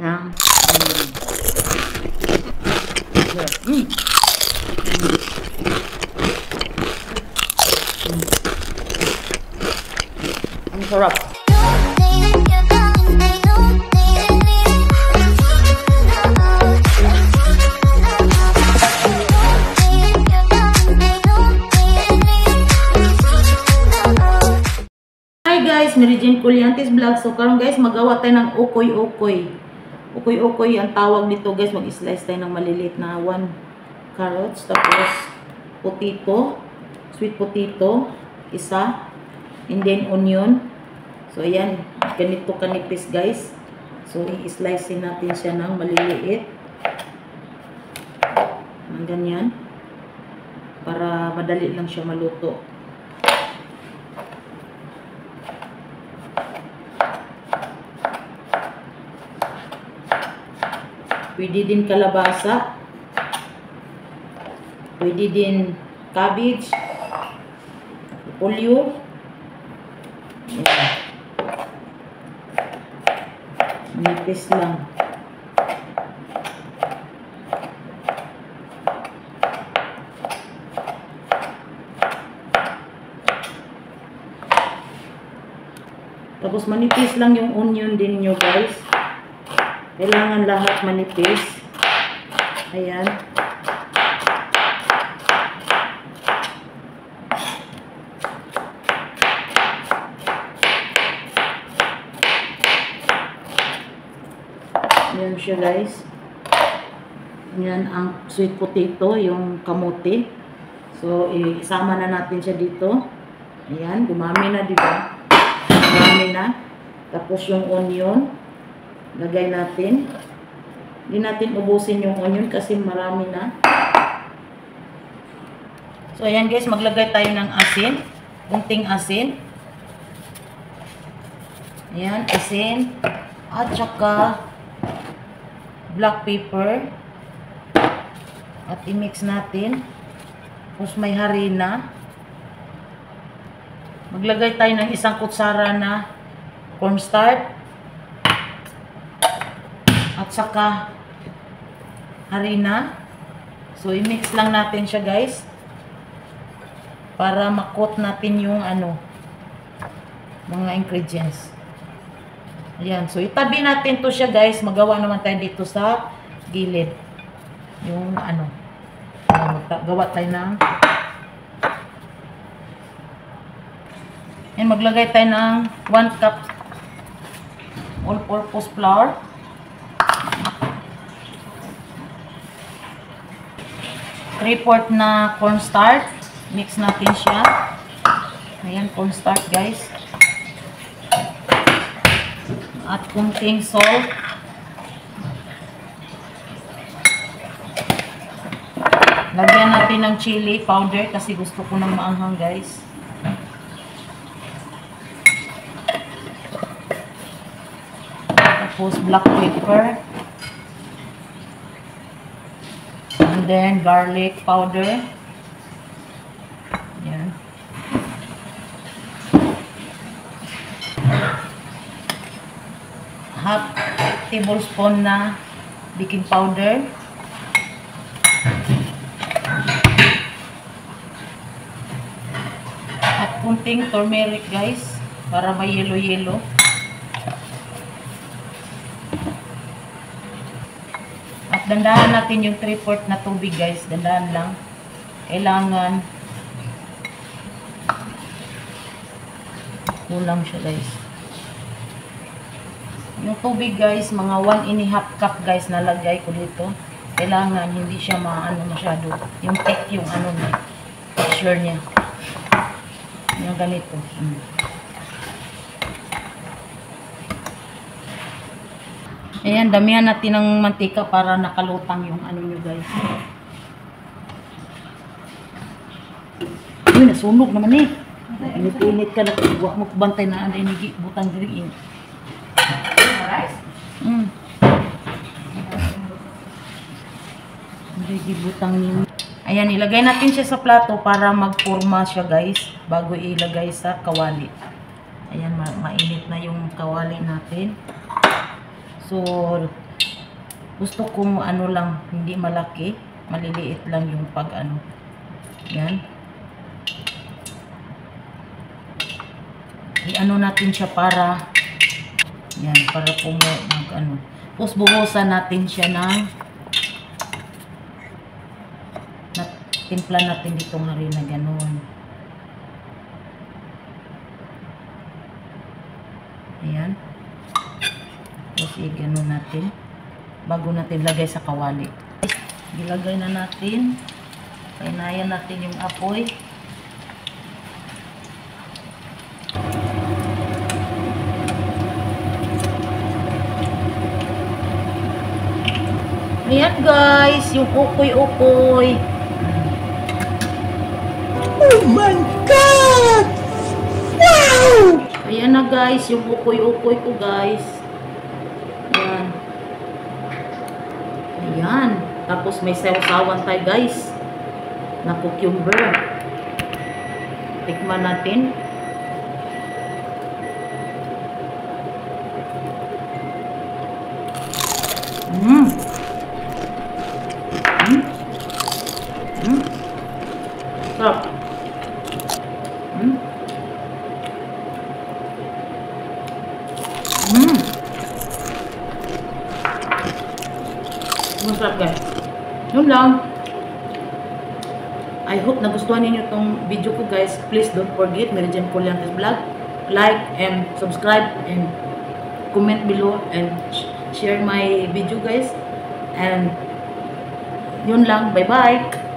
Yan. Ang sarap. Hi guys, Mary Jane Colliantes Vlog. So karon guys, magawa tayo ng ukoy-ukoy. Ukoy-ukoy ang tawag nito guys. Mag-slice tayo ng maliliit na 1 carrots, tapos potato, sweet potato, isa, and then onion. So ayan, ganito kanipis guys. So i-slice natin siya ng maliliit. Ng ganyan. Para madali lang siya maluto. Pwede din kalabasa. Pwede din cabbage. Repolyo. Nipis lang. Tapos manipis lang yung onion din nyo guys. Kailangan lahat manipis. Ayan. Ayan siya guys. Ayan ang sweet potato, yung kamote. So, isama na natin siya dito. Ayan, dumami na diba? Dumami na. Tapos yung onion. Lagay natin. Hindi natin ubusin yung onion kasi marami na. So, ayan guys, maglagay tayo ng asin. Kunting asin. Ayan, asin. At saka black pepper. At i-mix natin. Tapos may harina. Maglagay tayo ng 1 kutsara na cornstarch. At saka harina. So i-mix lang natin siya guys. Para makot natin yung mga ingredients. Ayan. So itabi natin to siya guys. Magawa naman tayo dito sa gilid. Yung gawa tayo ng and maglagay tayo ng 1 cup all-purpose flour. 3/4 na cornstarch. Mix natin siya. Ayan, cornstarch guys. At kunting salt. Lagyan natin ng chili powder kasi gusto ko ng maanghang guys. Tapos black pepper. And then garlic powder. Yan. Half tablespoon na baking powder. At kunting turmeric guys para may yellow-yellow. Dandahan natin yung 3/4 na tubig guys. Dandahan lang. Kailangan kulang siya guys. Yung tubig guys, mga 1.5 cup guys nalagay ko dito. Kailangan hindi siya masyado. Yung thick yung niya. Texture niya. Yung ganito. Ayan, damihan natin ng mantika para nakalutang yung nyo guys. Uy, nasunog naman eh. Init-init ka na. Huwag mo bantay na nigi butang diri. Nigi butang niyo. Ayan, ilagay natin siya sa plato para magporma siya guys. Bago ilagay sa kawali. Ayan, mainit na yung kawali natin. So, gusto kong ano lang, hindi malaki. Maliliit lang yung pag ano. Yan. I-ano natin siya para, yan, para po mag ano. Tapos buhusan natin siya ng, timpla natin dito nga rin na ganun. Ayan. Tapos i-ganon natin bago natin lagay sa kawali. Ilagay na natin. Kainayan natin yung apoy. Ayan guys, yung ukoy-ukoy. Oh my God! Wow! Ayan na guys, yung ukoy-ukoy ko guys. Ayan. Ayan. Tapos may sausawan tayo guys. Na cucumber. Tikman natin. Sarap. Masarap guys. Yun lang. I hope nagustuhan ninyo tong video ko guys. Please don't forget Mary Jane Colyantes Vlog. Like and subscribe and comment below and share my video guys. And yun lang. Bye bye.